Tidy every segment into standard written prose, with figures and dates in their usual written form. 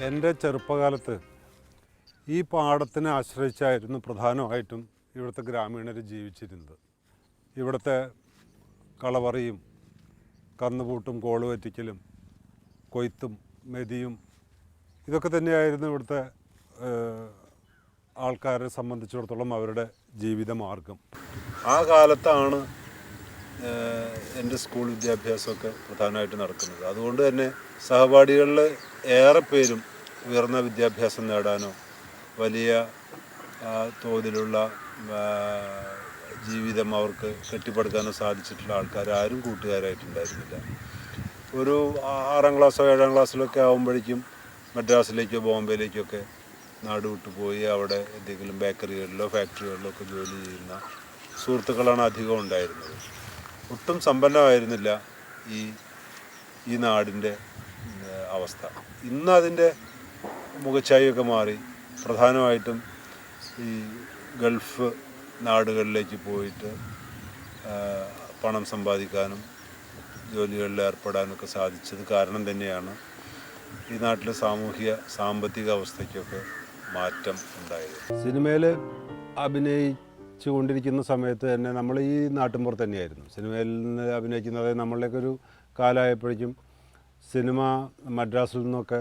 എൻ്റെ ചെറുപ്പകാലത്ത് ഈ പാടത്തിനെ ആശ്രയിച്ചായിരുന്നു പ്രധാനമായിട്ടും ഇവിടുത്തെ ഗ്രാമീണർ ജീവിച്ചിരുന്നത്. ഇവിടുത്തെ കളപറിയും കന്നുപൂട്ടും കോളുവറ്റിക്കലും കൊയ്ത്തും മെതിയും ഇതൊക്കെ തന്നെയായിരുന്നു ഇവിടുത്തെ ആൾക്കാരെ സംബന്ധിച്ചിടത്തോളം അവരുടെ ജീവിതമാർഗം. ആ കാലത്താണ് എൻ്റെ സ്കൂൾ വിദ്യാഭ്യാസമൊക്കെ പ്രധാനമായിട്ട് നടക്കുന്നത്. അതുകൊണ്ട് തന്നെ സഹപാഠികളിൽ ഏറെ പേരും ഉയർന്ന വിദ്യാഭ്യാസം നേടാനോ വലിയ തോതിലുള്ള ജീവിതം അവർക്ക് കെട്ടിപ്പടുക്കാനോ സാധിച്ചിട്ടുള്ള ആൾക്കാർ ആരും കൂട്ടുകാരായിട്ടുണ്ടായിരുന്നില്ല. ഒരു 6ാം ക്ലാസ്സോ 7ാം ക്ലാസ്സിലൊക്കെ ആകുമ്പോഴേക്കും മദ്രാസിലേക്കോ ബോംബെയിലേക്കൊക്കെ നാട് വിട്ടുപോയി അവിടെ എന്തെങ്കിലും ബേക്കറികളിലോ ഫാക്ടറികളിലോ ഒക്കെ ജോലി ചെയ്യുന്ന സുഹൃത്തുക്കളാണ് അധികം ഉണ്ടായിരുന്നത്. ഒട്ടും സമ്പന്നമായിരുന്നില്ല ഈ നാടിൻ്റെ അവസ്ഥ. ഇന്ന് അതിൻ്റെ മുഖച്ഛായയൊക്കെ മാറി. പ്രധാനമായിട്ടും ഈ ഗൾഫ് നാടുകളിലേക്ക് പോയിട്ട് പണം സമ്പാദിക്കാനും ജോലികളിൽ ഏർപ്പെടാനൊക്കെ സാധിച്ചത് കാരണം തന്നെയാണ് ഈ നാട്ടിലെ സാമ്പത്തിക അവസ്ഥയ്ക്കൊക്കെ മാറ്റം ഉണ്ടായത്. സിനിമയിൽ അഭിനയിച്ചു കൊണ്ടിരിക്കുന്ന സമയത്ത് തന്നെ നമ്മൾ ഈ നാട്ടിൻപുറത്ത് തന്നെയായിരുന്നു. സിനിമയിൽ നിന്ന് അഭിനയിക്കുന്നത്, അതായത് നമ്മളുടെയൊക്കെ ഒരു കാലമായപ്പോഴേക്കും സിനിമ മദ്രാസിൽ നിന്നൊക്കെ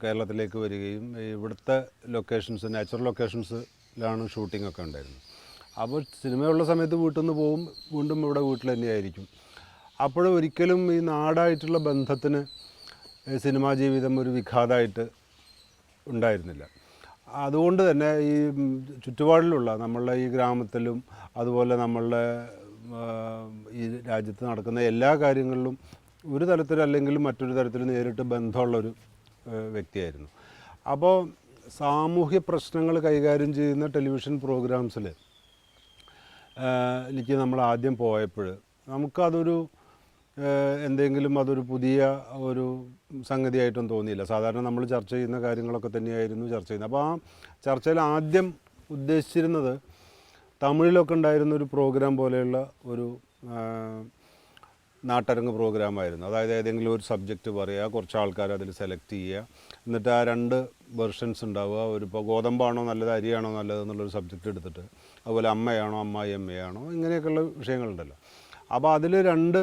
കേരളത്തിലേക്ക് വരികയും ഇവിടുത്തെ ലൊക്കേഷൻസ്, നാച്ചുറൽ ലൊക്കേഷൻസിലാണ് ഷൂട്ടിങ്ങൊക്കെ ഉണ്ടായിരുന്നത്. അപ്പോൾ സിനിമയുള്ള സമയത്ത് വീട്ടിൽ നിന്ന് പോവും, വീണ്ടും ഇവിടെ വീട്ടിൽ തന്നെയായിരിക്കും. അപ്പോഴും ഒരിക്കലും ഈ നാടായിട്ടുള്ള ബന്ധത്തിന് സിനിമാ ജീവിതം ഒരു വിഘാതമായിട്ട് ഉണ്ടായിരുന്നില്ല. അതുകൊണ്ട് തന്നെ ഈ ചുറ്റുപാടിലുള്ള നമ്മളുടെ ഈ ഗ്രാമത്തിലും അതുപോലെ നമ്മളുടെ ഈ രാജ്യത്ത് നടക്കുന്ന എല്ലാ കാര്യങ്ങളിലും ഒരു തരത്തിലല്ലെങ്കിലും മറ്റൊരു തരത്തിൽ നേരിട്ട് ബന്ധമുള്ളൊരു വ്യക്തിയായിരുന്നു. അപ്പോൾ സാമൂഹ്യ പ്രശ്നങ്ങൾ കൈകാര്യം ചെയ്യുന്ന ടെലിവിഷൻ പ്രോഗ്രാംസിൽ എനിക്ക് നമ്മൾ ആദ്യം പോയപ്പോൾ നമുക്കതൊരു എന്തെങ്കിലും അതൊരു പുതിയ ഒരു സംഗതിയായിട്ടൊന്നും തോന്നിയില്ല. സാധാരണ നമ്മൾ ചർച്ച ചെയ്യുന്ന കാര്യങ്ങളൊക്കെ തന്നെയായിരുന്നു ചർച്ച ചെയ്യുന്നത്. അപ്പോൾ ആ ചർച്ചയിൽ ആദ്യം ഉദ്ദേശിച്ചിരുന്നത് തമിഴിലൊക്കെ ഉണ്ടായിരുന്ന ഒരു പ്രോഗ്രാം പോലെയുള്ള ഒരു നാട്ടരങ്ങ് പ്രോഗ്രാമായിരുന്നു. അതായത് ഏതെങ്കിലും ഒരു സബ്ജക്റ്റ് പറയുക, കുറച്ച് ആൾക്കാർ അതിൽ സെലക്ട് ചെയ്യുക, എന്നിട്ട് ആ 2 വെർഷൻസ് ഉണ്ടാവുക. ഇപ്പോൾ ഗോതമ്പാണോ നല്ലത്, അരിയാണോ നല്ലത് എന്നുള്ളൊരു സബ്ജക്റ്റ് എടുത്തിട്ട്, അതുപോലെ അമ്മയാണോ അമ്മായി അമ്മയാണോ, ഇങ്ങനെയൊക്കെയുള്ള വിഷയങ്ങളുണ്ടല്ലോ. അപ്പോൾ അതിൽ 2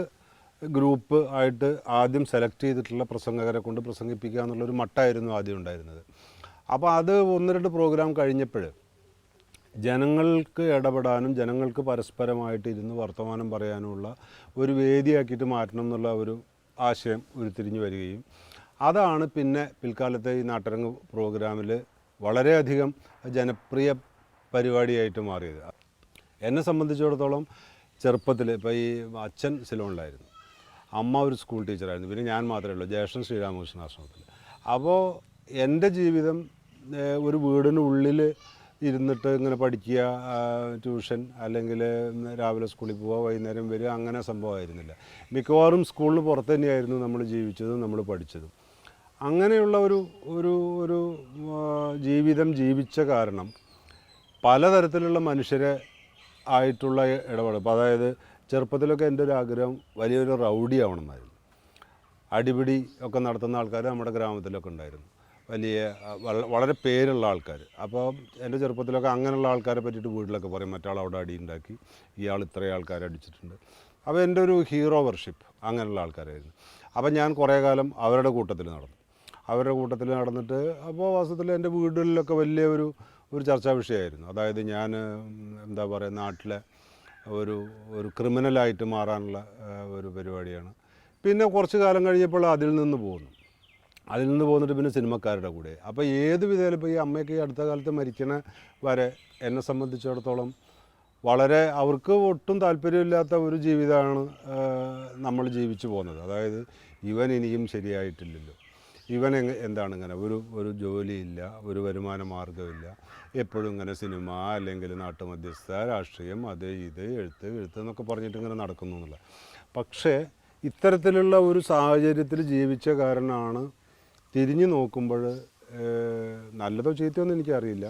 ഗ്രൂപ്പ് ആയിട്ട് ആദ്യം സെലക്ട് ചെയ്തിട്ടുള്ള പ്രസംഗകരെ കൊണ്ട് പ്രസംഗിപ്പിക്കുക എന്നുള്ളൊരു മട്ടായിരുന്നു ആദ്യം ഉണ്ടായിരുന്നത്. അപ്പോൾ അത് 1-2 പ്രോഗ്രാം കഴിഞ്ഞപ്പോൾ ജനങ്ങൾക്ക് ഇടപെടാനും ജനങ്ങൾക്ക് പരസ്പരമായിട്ട് ഇരുന്ന് വർത്തമാനം പറയാനുമുള്ള ഒരു വേദിയാക്കിയിട്ട് മാറ്റണം എന്നുള്ള ഒരു ആശയം ഉരുത്തിരിഞ്ഞു വരികയും അതാണ് പിന്നെ പിൽക്കാലത്തെ ഈ നാട്ടരങ്ങ് പ്രോഗ്രാമിൽ വളരെയധികം ജനപ്രിയ പരിപാടിയായിട്ട് മാറിയത്. എന്നെ സംബന്ധിച്ചിടത്തോളം ചെറുപ്പത്തിൽ ഇപ്പോൾ ഈ അച്ഛൻ സിലോണിലായിരുന്നു, അമ്മ ഒരു സ്കൂൾ ടീച്ചറായിരുന്നു, പിന്നെ ഞാൻ മാത്രമേ ഉള്ളൂ, ജ്യേഷ്ഠൻ ശ്രീരാമകൃഷ്ണ ആശ്രമത്തിൽ. അപ്പോൾ എൻ്റെ ജീവിതം ഒരു വീടിനുള്ളിൽ ഇരുന്നിട്ട് ഇങ്ങനെ പഠിക്കുക, ട്യൂഷൻ, അല്ലെങ്കിൽ രാവിലെ സ്കൂളിൽ പോവുക, വൈകുന്നേരം വരിക, അങ്ങനെ സംഭവമായിരുന്നില്ല. മിക്കവാറും സ്കൂളിന് പുറത്ത് തന്നെയായിരുന്നു നമ്മൾ ജീവിച്ചതും നമ്മൾ പഠിച്ചതും. അങ്ങനെയുള്ള ഒരു ജീവിതം ജീവിച്ച കാരണം പലതരത്തിലുള്ള മനുഷ്യരെ ആയിട്ടുള്ള ഇടപെടൽ. അപ്പോൾ അതായത് ചെറുപ്പത്തിലൊക്കെ എൻ്റെ ഒരു ആഗ്രഹം വലിയൊരു റൗഡി ആവണമെന്നായിരുന്നു. അടിപിടി ഒക്കെ നടത്തുന്ന ആൾക്കാർ നമ്മുടെ ഗ്രാമത്തിലൊക്കെ ഉണ്ടായിരുന്നു, വളരെ പേരുള്ള ആൾക്കാർ. അപ്പോൾ എൻ്റെ ചെറുപ്പത്തിലൊക്കെ അങ്ങനെയുള്ള ആൾക്കാരെ പറ്റിയിട്ട് വീട്ടിലൊക്കെ പറയും, മറ്റാൾ അവിടെ അടി ഉണ്ടാക്കി, ഇയാൾ ഇത്രയും ആൾക്കാരെ അടിച്ചിട്ടുണ്ട്. അപ്പോൾ എൻ്റെ ഒരു ഹീറോ വർഷിപ്പ് അങ്ങനെയുള്ള ആൾക്കാരായിരുന്നു. അപ്പോൾ ഞാൻ കുറേ കാലം അവരുടെ കൂട്ടത്തിൽ നടന്നിട്ട് അപ്പോൾ വാസ്തവത്തിൽ എൻ്റെ വീടുകളിലൊക്കെ വലിയ ഒരു ചർച്ചാ വിഷയമായിരുന്നു. അതായത് ഞാൻ എന്താ പറയുക, നാട്ടിലെ ഒരു ക്രിമിനലായിട്ട് മാറാനുള്ള ഒരു പരിപാടിയാണ്. പിന്നെ കുറച്ച് കാലം കഴിഞ്ഞപ്പോൾ അതിൽ നിന്ന് പോന്നിട്ട് പിന്നെ സിനിമക്കാരുടെ കൂടെ. അപ്പോൾ ഏത് വിധേയലും ഇപ്പോൾ ഈ അമ്മയൊക്കെ ഈ അടുത്ത കാലത്ത് മരിക്കണ വരെ എന്നെ സംബന്ധിച്ചിടത്തോളം വളരെ അവർക്ക് ഒട്ടും താല്പര്യമില്ലാത്ത ഒരു ജീവിതമാണ് നമ്മൾ ജീവിച്ചു പോകുന്നത്. അതായത് ഇവൻ ഇനിയും ശരിയായിട്ടില്ലല്ലോ, ഇവൻ എന്താണ് ഇങ്ങനെ ഒരു ജോലിയില്ല, ഒരു വരുമാന മാർഗ്ഗമില്ല, എപ്പോഴും ഇങ്ങനെ സിനിമ അല്ലെങ്കിൽ നാട്ടുമധ്യസ്ഥ, രാഷ്ട്രീയം, അത് ഇത് എഴുത്ത് എന്നൊക്കെ പറഞ്ഞിട്ട് ഇങ്ങനെ നടക്കുന്നു എന്നുള്ള. പക്ഷേ ഇത്തരത്തിലുള്ള ഒരു സാഹചര്യത്തിൽ ജീവിച്ച കാരണമാണ് തിരിഞ്ഞു നോക്കുമ്പോൾ നല്ലതോ ചീത്തയൊന്നും എനിക്കറിയില്ല,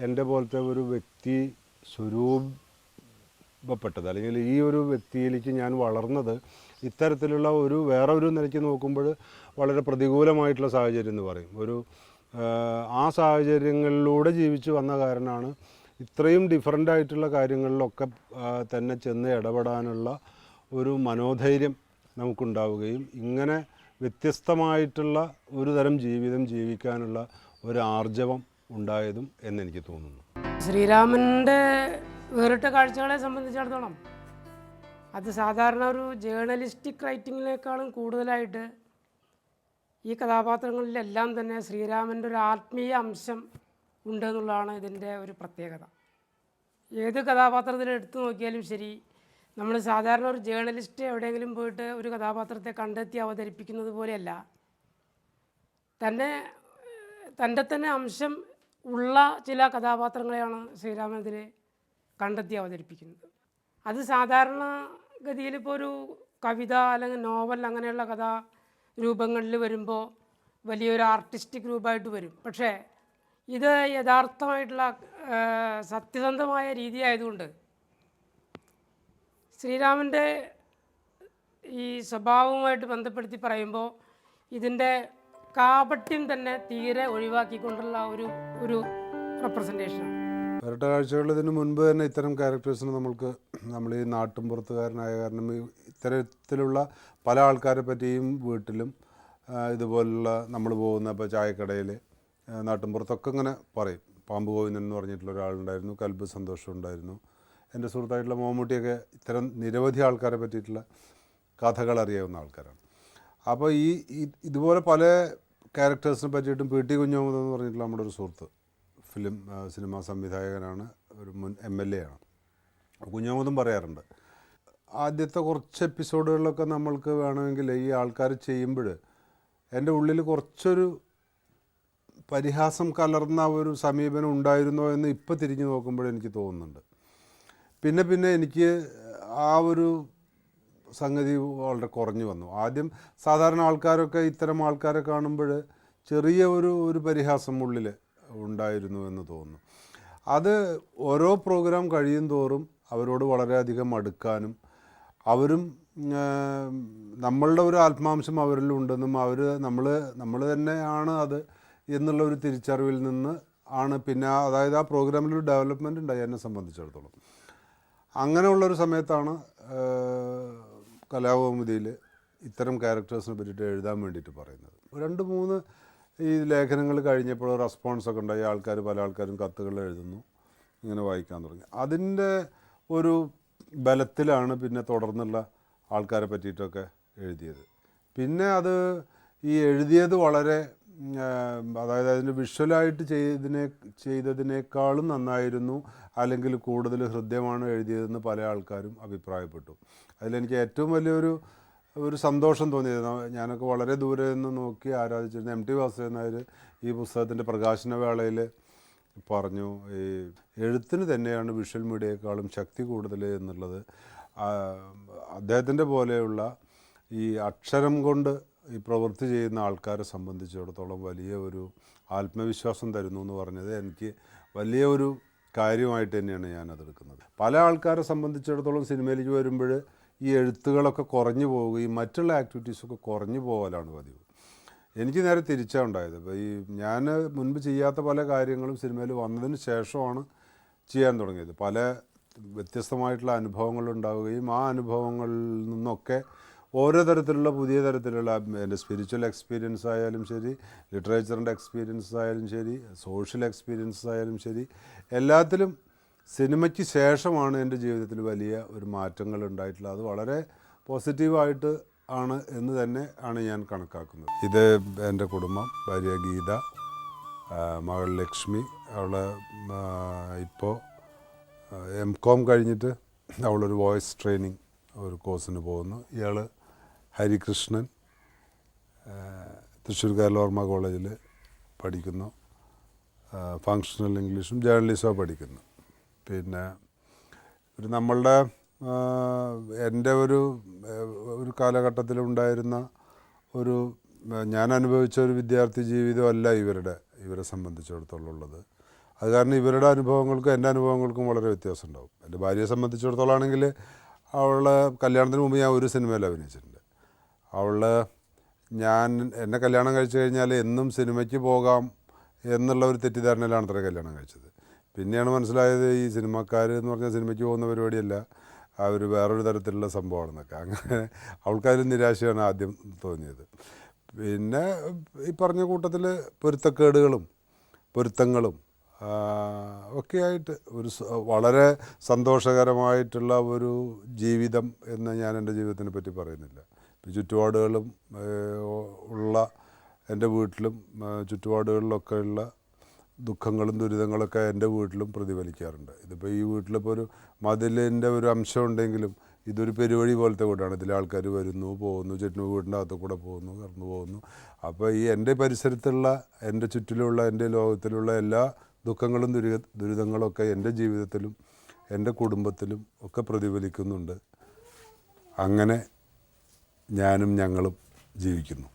എൻ്റെ പോലത്തെ ഒരു വ്യക്തി സ്വരൂപപ്പെട്ടത്, അല്ലെങ്കിൽ ഈ ഒരു വ്യക്തിയിലേക്ക് ഞാൻ വളർന്നത് ഇത്തരത്തിലുള്ള വേറെ ഒരു നിലയ്ക്ക് നോക്കുമ്പോൾ വളരെ പ്രതികൂലമായിട്ടുള്ള സാഹചര്യം എന്ന് പറയും. ആ സാഹചര്യങ്ങളിലൂടെ ജീവിച്ചു വന്ന കാരനാണ് ഇത്രയും ഡിഫറൻ്റ് ആയിട്ടുള്ള കാര്യങ്ങളിലൊക്കെ തന്നെ ചെന്ന് ഇടപെടാനുള്ള ഒരു മനോധൈര്യം നമുക്കുണ്ടാവുകയും ഇങ്ങനെ വ്യത്യസ്തമായിട്ടുള്ള ഒരു തരം ജീവിതം ജീവിക്കാനുള്ള ഒരു ആർജവം ഉണ്ടായതും എന്നെനിക്ക് തോന്നുന്നു. ശ്രീരാമൻ്റെ വേറിട്ട കാഴ്ചകളെ സംബന്ധിച്ചിടത്തോളം അത് സാധാരണ ഒരു ജേർണലിസ്റ്റിക് റൈറ്റിങ്ങിനേക്കാളും കൂടുതലായിട്ട് ഈ കഥാപാത്രങ്ങളിലെല്ലാം തന്നെ ശ്രീരാമൻ്റെ ഒരു ആത്മീയ അംശം ഉണ്ടെന്നുള്ളതാണ് ഇതിൻ്റെ ഒരു പ്രത്യേകത. ഏത് കഥാപാത്രത്തിൽ എടുത്തു നോക്കിയാലും ശരി, നമ്മൾ സാധാരണ ഒരു ജേർണലിസ്റ്റ് എവിടെയെങ്കിലും പോയിട്ട് ഒരു കഥാപാത്രത്തെ കണ്ടെത്തി അവതരിപ്പിക്കുന്നത് പോലെയല്ല, തൻ്റെ തന്നെ അംശം ഉള്ള ചില കഥാപാത്രങ്ങളെയാണ് ശ്രീരാമനിൽ കണ്ടെത്തി അവതരിപ്പിക്കുന്നത്. അത് സാധാരണ ഗതിയിൽ ഇപ്പോൾ ഒരു കവിത അല്ലെങ്കിൽ നോവൽ അങ്ങനെയുള്ള കഥാരൂപങ്ങളിൽ വരുമ്പോൾ വലിയൊരു ആർട്ടിസ്റ്റിക് രൂപമായിട്ട് വരും. പക്ഷേ ഇത് യഥാർത്ഥമായിട്ടുള്ള സത്യസന്ധമായ രീതി ആയതുകൊണ്ട് ശ്രീരാമൻ്റെ ഈ സ്വഭാവവുമായിട്ട് ബന്ധപ്പെടുത്തി പറയുമ്പോൾ ഇതിൻ്റെ കാപട്യം തന്നെ തീരെ ഒഴിവാക്കിക്കൊണ്ടുള്ള ഒരു റെപ്രസെൻറ്റേഷനാണ്. വേറിട്ട കാഴ്ചകൾ ഇതിന് മുൻപ് തന്നെ ഇത്തരം ക്യാരക്ടേഴ്സിന് നമ്മൾ ഈ നാട്ടുംപുറത്തുകാരനായ കാരണം ഇത്തരത്തിലുള്ള പല ആൾക്കാരെ പറ്റിയും വീട്ടിലും ഇതുപോലുള്ള നമ്മൾ പോകുന്ന ഇപ്പോൾ ചായക്കടയിൽ നാട്ടുംപുറത്തൊക്കെ ഇങ്ങനെ പറയും. പാമ്പ് ഗോവിന്ദൻ എന്ന് പറഞ്ഞിട്ടുള്ള ഒരാളുണ്ടായിരുന്നു, കൽബ് സന്തോഷം ഉണ്ടായിരുന്നു. എൻ്റെ സുഹൃത്തായിട്ടുള്ള മോമൂട്ടിയൊക്കെ ഇത്തരം നിരവധി ആൾക്കാരെ പറ്റിയിട്ടുള്ള കഥകൾ അറിയാവുന്ന ആൾക്കാരാണ്. അപ്പോൾ ഇതുപോലെ പല ക്യാരക്ടേഴ്സിനെ പറ്റിയിട്ടും പി ടി കുഞ്ഞഹമ്മദ് എന്ന് പറഞ്ഞിട്ടുള്ള നമ്മുടെ ഒരു സുഹൃത്ത് സിനിമാ സംവിധായകനാണ്, ഒരു മുൻ MLA ആണ്. കുഞ്ഞഹമ്മദും പറയാറുണ്ട്, ആദ്യത്തെ കുറച്ച് എപ്പിസോഡുകളിലൊക്കെ നമ്മൾക്ക് വേണമെങ്കിൽ ഈ ആൾക്കാർ ചെയ്യുമ്പോൾ എൻ്റെ ഉള്ളിൽ കുറച്ചൊരു പരിഹാസം കലർന്ന ഒരു സമീപനം ഉണ്ടായിരുന്നോ എന്ന് ഇപ്പോൾ തിരിഞ്ഞു നോക്കുമ്പോൾ എനിക്ക് തോന്നുന്നുണ്ട്. പിന്നെ എനിക്ക് ആ ഒരു സംഗതി വളരെ കുറഞ്ഞു വന്നു. ആദ്യം സാധാരണ ആൾക്കാരൊക്കെ ഇത്തരം ആൾക്കാരെ കാണുമ്പോൾ ചെറിയ ഒരു പരിഹാസം ഉള്ളിൽ ഉണ്ടായിരുന്നു എന്ന് തോന്നുന്നു. അത് ഓരോ പ്രോഗ്രാം കഴിയും തോറും അവരോട് വളരെയധികം അടുക്കാനും അവരും നമ്മളുടെ ഒരു ആത്മാംശം അവരിലുണ്ടെന്നും നമ്മൾ തന്നെയാണ് അത് എന്നുള്ള ഒരു തിരിച്ചറിവിൽ നിന്ന് ആണ് പിന്നെ അതായത് ആ പ്രോഗ്രാമിലൊരു ഡെവലപ്മെൻറ്റ് ഉണ്ടായി എന്നെ സംബന്ധിച്ചിടത്തോളം. അങ്ങനെയുള്ളൊരു സമയത്താണ് കലാകൗമുദിയിൽ ഇത്തരം ക്യാരക്ടേഴ്സിനെ പറ്റിയിട്ട് എഴുതാൻ വേണ്ടിയിട്ട് പറയുന്നത്. 2-3 ഈ ലേഖനങ്ങൾ കഴിഞ്ഞപ്പോൾ റെസ്പോൺസൊക്കെ ഉണ്ടായി. പല ആൾക്കാരും കത്തുകൾ എഴുതുന്നു, ഇങ്ങനെ വായിക്കാൻ തുടങ്ങി. അതിൻ്റെ ഒരു ബലത്തിലാണ് പിന്നെ തുടർന്നുള്ള ആൾക്കാരെ പറ്റിയിട്ടൊക്കെ എഴുതിയത്. പിന്നെ അത് ഈ എഴുതിയത് വളരെ അതായത് അതിൻ്റെ വിഷ്വലായിട്ട് ചെയ്തതിനേക്കാളും നന്നായിരുന്നു, അല്ലെങ്കിൽ കൂടുതൽ ഹൃദ്യമാണ് എഴുതിയതെന്ന് പല ആൾക്കാരും അഭിപ്രായപ്പെട്ടു. അതിലെനിക്ക് ഏറ്റവും വലിയൊരു സന്തോഷം തോന്നിയത്, ഞാനൊക്കെ വളരെ ദൂരെ നിന്ന് നോക്കി ആരാധിച്ചിരുന്ന MT വാസുദേവൻ നായർ ഈ പുസ്തകത്തിൻ്റെ പ്രകാശന വേളയിൽ പറഞ്ഞു, ഈ എഴുത്തിന് തന്നെയാണ് വിഷ്വൽ മീഡിയയെക്കാളും ശക്തി കൂടുതൽ എന്നുള്ളത്. അദ്ദേഹത്തിൻ്റെ പോലെയുള്ള ഈ അക്ഷരം കൊണ്ട് ഈ പ്രവൃത്തി ചെയ്യുന്ന ആൾക്കാരെ സംബന്ധിച്ചിടത്തോളം വലിയ ഒരു ആത്മവിശ്വാസം തരുന്നു എന്ന് പറഞ്ഞത് എനിക്ക് വലിയ ഒരു കാര്യമായിട്ട് തന്നെയാണ് ഞാനതെടുക്കുന്നത്. പല ആൾക്കാരെ സംബന്ധിച്ചിടത്തോളം സിനിമയിലേക്ക് വരുമ്പോൾ ഈ എഴുത്തുകളൊക്കെ കുറഞ്ഞു പോവുകയും മറ്റുള്ള ആക്ടിവിറ്റീസൊക്കെ കുറഞ്ഞു പോകലാണ് പതിവ്. എനിക്ക് നേരെ തിരിച്ചാണ് ഉണ്ടായത്. അപ്പോൾ ഞാൻ മുൻപ് ചെയ്യാത്ത പല കാര്യങ്ങളും സിനിമയിൽ വന്നതിന് ശേഷമാണ് ചെയ്യാൻ തുടങ്ങിയത്. പല വ്യത്യസ്തമായിട്ടുള്ള അനുഭവങ്ങളുണ്ടാവുകയും ആ അനുഭവങ്ങളിൽ നിന്നൊക്കെ ഓരോ തരത്തിലുള്ള പുതിയ തരത്തിലുള്ള എൻ്റെ സ്പിരിച്വൽ എക്സ്പീരിയൻസ് ആയാലും ശരി, ലിറ്ററേച്ചറിൻ്റെ എക്സ്പീരിയൻസ് ആയാലും ശരി, സോഷ്യൽ എക്സ്പീരിയൻസ് ആയാലും ശരി, എല്ലാത്തിലും സിനിമയ്ക്ക് ശേഷമാണ് എൻ്റെ ജീവിതത്തിൽ വലിയ ഒരു മാറ്റങ്ങൾ ഉണ്ടായിട്ടുള്ളത്. അത് വളരെ പോസിറ്റീവായിട്ട് ആണ് എന്ന് തന്നെ ആണ് ഞാൻ കണക്കാക്കുന്നത്. ഇത് എൻ്റെ കുടുംബം, ഭാര്യ ഗീത, മകൾ ലക്ഷ്മി. അവൾ ഇപ്പോൾ MCOM കഴിഞ്ഞിട്ട് അവളൊരു വോയിസ് ട്രെയിനിങ് ഒരു കോഴ്സിന് പോകുന്നു. ഇയാൾ ഹരികൃഷ്ണൻ തൃശ്ശൂർ കേരളവർമ്മ കോളേജിൽ പഠിക്കുന്നു. ഫങ്ഷണൽ ഇംഗ്ലീഷും ജേർണലിസവും പഠിക്കുന്നു. പിന്നെ നമ്മളുടെ എൻ്റെ ഒരു കാലഘട്ടത്തിലുണ്ടായിരുന്ന ഞാൻ അനുഭവിച്ച ഒരു വിദ്യാർത്ഥി ജീവിതമല്ല ഇവരെ സംബന്ധിച്ചിടത്തോളം ഉള്ളത്. അത് കാരണം ഇവരുടെ അനുഭവങ്ങൾക്കും എൻ്റെ അനുഭവങ്ങൾക്കും വളരെ വ്യത്യാസം ഉണ്ടാവും. എൻ്റെ ഭാര്യയെ സംബന്ധിച്ചിടത്തോളം ആണെങ്കിൽ അവളുടെ കല്യാണത്തിന് മുമ്പ് ഞാൻ ഒരു സിനിമയിൽ അഭിനയിച്ചിട്ടുണ്ട്. എന്നെ കല്യാണം കഴിച്ചു കഴിഞ്ഞാൽ എന്നും സിനിമയ്ക്ക് പോകാം എന്നുള്ള ഒരു തെറ്റിദ്ധാരണയിലാണ് അത്ര കല്യാണം കഴിച്ചത്. പിന്നെയാണ് മനസ്സിലായത് ഈ സിനിമക്കാർ എന്ന് പറഞ്ഞാൽ സിനിമയ്ക്ക് പോകുന്ന പരിപാടിയല്ല, അവർ വേറൊരു തരത്തിലുള്ള സംഭവമാണെന്നൊക്കെ. അങ്ങനെ അവൾക്കതിൽ നിരാശയാണ് ആദ്യം തോന്നിയത്. പിന്നെ ഈ പറഞ്ഞ കൂട്ടത്തിൽ പൊരുത്തങ്ങളും ഒക്കെയായിട്ട് വളരെ സന്തോഷകരമായിട്ടുള്ള ഒരു ജീവിതം എന്ന് ഞാൻ എൻ്റെ ജീവിതത്തിനെ പറ്റി പറയുന്നില്ല. ചുറ്റുപാടുകളും ഉള്ള എൻ്റെ വീട്ടിലും ചുറ്റുപാടുകളിലൊക്കെ ഉള്ള ദുഃഖങ്ങളും ദുരിതങ്ങളൊക്കെ എൻ്റെ വീട്ടിലും പ്രതിഫലിക്കാറുണ്ട്. ഇതിപ്പോൾ ഈ വീട്ടിലിപ്പോൾ ഒരു മതിലിൻ്റെ ഒരു അംശം ഉണ്ടെങ്കിലും ഇതൊരു പെരുവഴി പോലത്തെ വീടാണ്. ഇതിൽ ആൾക്കാർ വരുന്നു പോകുന്നു, ചുറ്റും വീടിൻ്റെ അകത്തു കൂടെ പോകുന്നു, കടന്നു പോകുന്നു. അപ്പോൾ ഈ എൻ്റെ പരിസരത്തുള്ള എൻ്റെ ചുറ്റിലുള്ള എൻ്റെ ലോകത്തിലുള്ള എല്ലാ ദുഃഖങ്ങളും ദുരിതങ്ങളൊക്കെ എൻ്റെ ജീവിതത്തിലും എൻ്റെ കുടുംബത്തിലും ഒക്കെ പ്രതിഫലിക്കുന്നുണ്ട്. അങ്ങനെ ഞങ്ങളും ജീവിക്കുന്നു.